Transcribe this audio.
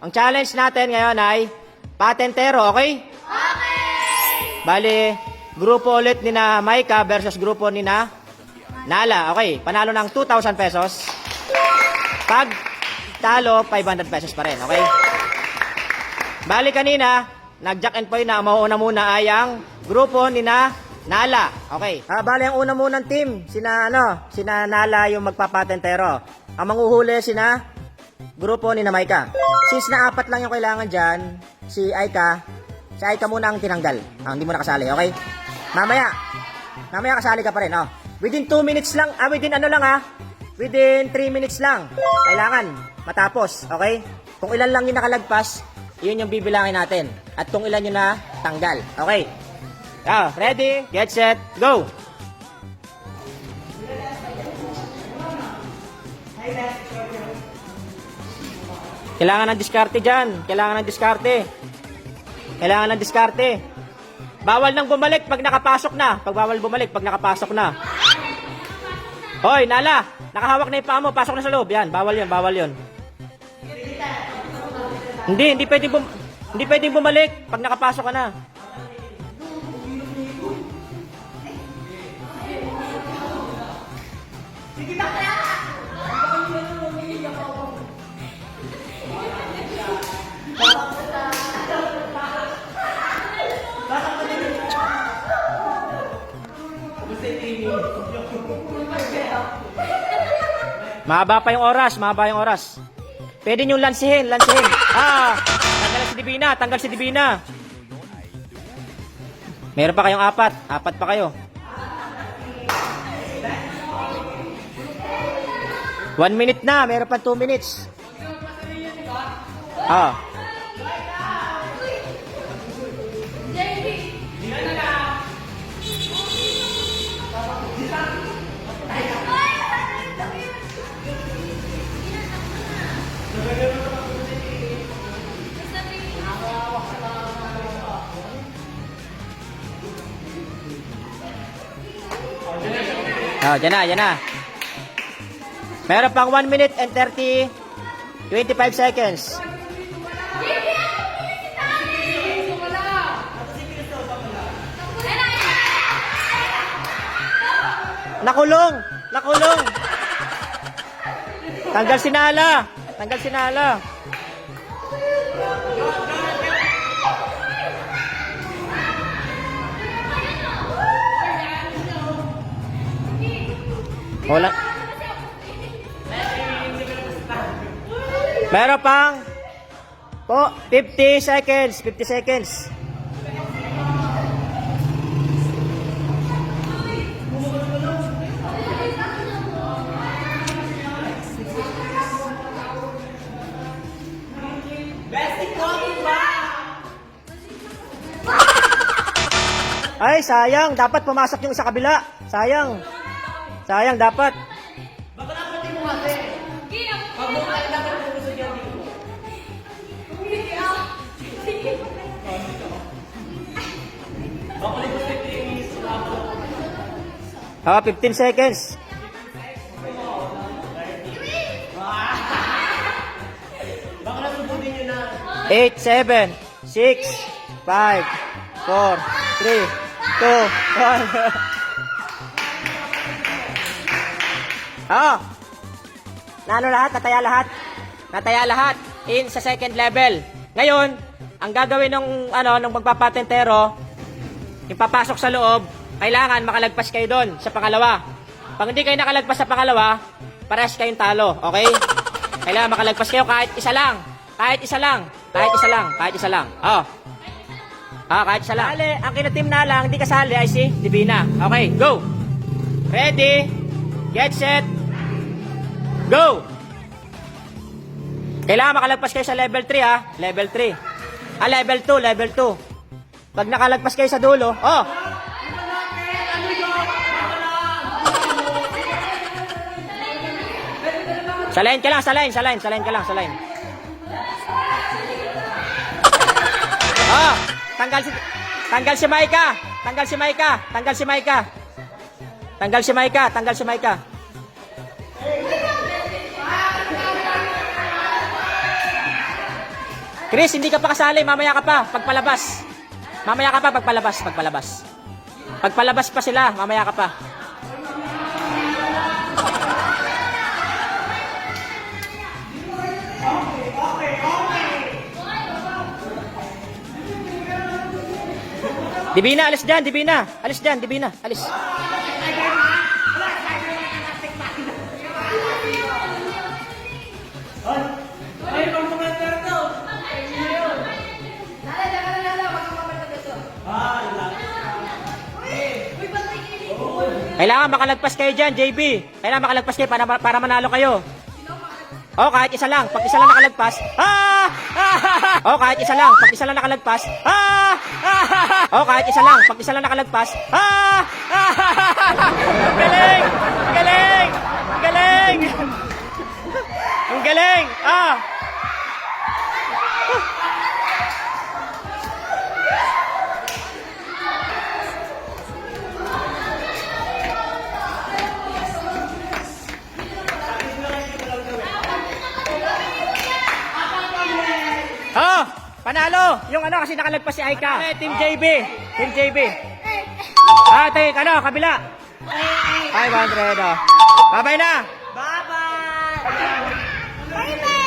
Ang challenge natin ngayon ay patentero, okay? Bali, grupo ulit ni na Maika versus grupo ni na Nala. Okay, panalo ng 2,000 pesos. Pag talo, 500 pesos pa rin, okay? Bali kanina, nag-jack and point na mauuna muna ay ang grupo ni na Nala. Okay. Bali ang una munang team, sina Nala yung magpapatentero. Ang manghuhuli sina grupo ni na Maika. Since na 4 lang yung kailangan diyan, si Aika muna ang tinanggal. Hindi mo na kasali, okay? Mamaya kasali ka pa rin, oh. Within 2 minutes lang, within 3 minutes lang. Kailangan matapos, okay? Kung ilan lang yung nakalagpas, yun yung bibilangin natin. At kung ilan yung natanggal. Okay. Ready, get set, go! Kailangan ng diskarte dyan. Kailangan ng diskarte. Bawal nang bumalik pag nakapasok na. Pag nakapasok na. Hoy, Nala! Nakahawak na yung paa mo. Pasok na sa loob. Yan, bawal yun. Hindi pwedeng bumalik pag nakapasok ka na. Mahaba yung oras. Pwede nyo lansihin. Tanggal si Divina. Meron pa kayong 4 pa kayo. 1 minute na, meron pa 2 minutes. Diyan na. Meron pang 1 minute and 25 seconds. Nakulong. Tanggal si Nala. Wala. Meron pang 50 seconds. Ay, sayang. Dapat pumasok yung sa kabila. Sayang, dapat. Baka naman mo kasi. Pagbukas na ka gusto niyo dito. 15 seconds. Baka nasubutin nyo na. 8, 7, 6, 5, 4, 3, 2, 1. Nataya lahat in sa second level. Ngayon, ang gagawin ng magpapatentero, yung papasok sa loob, kailangan makalagpas kayo doon sa pangalawa. Pag hindi kayo nakalagpas sa pangalawa, parehas kayong talo, okay? Kailangan makalagpas kayo kahit isa lang. Kahit isa lang. Kahit isa lang. Dali, ang kinatim na lang, hindi kasali ay si Divina. Okay, go! Ready, get set, go! Kailangan makalagpas kayo sa level 3, Level 3. Level 2. Pag nakalagpas kayo sa dulo, Salain ka lang. Tanggal si Maika. Chris, hindi ka pa kasali. Mamaya ka pa. Pagpalabas. Mamaya ka pa. Pagpalabas. Pagpalabas pa sila. Mamaya ka pa. Divina, alis dyan. Divina. Alis dyan. Divina. Alis. Kailangan makalagpas kayo dyan, JB. Kailangan makalagpas kayo para manalo kayo. Oh, kahit isa lang. Pag isa lang nakalagpas, Oh, kahit isa lang. Pag isa lang nakalagpas, Oh, kahit isa lang. Pag isa lang nakalagpas, Ang galing! Ang galing! Ang galing! Ang galing! Oh, panalo! Yung ano kasi nakalagpas si Aika. Team JB. Team JB. Ate, ano, kabila. 500, oh. Bye-bye na. Bye-bye! Bye-bye!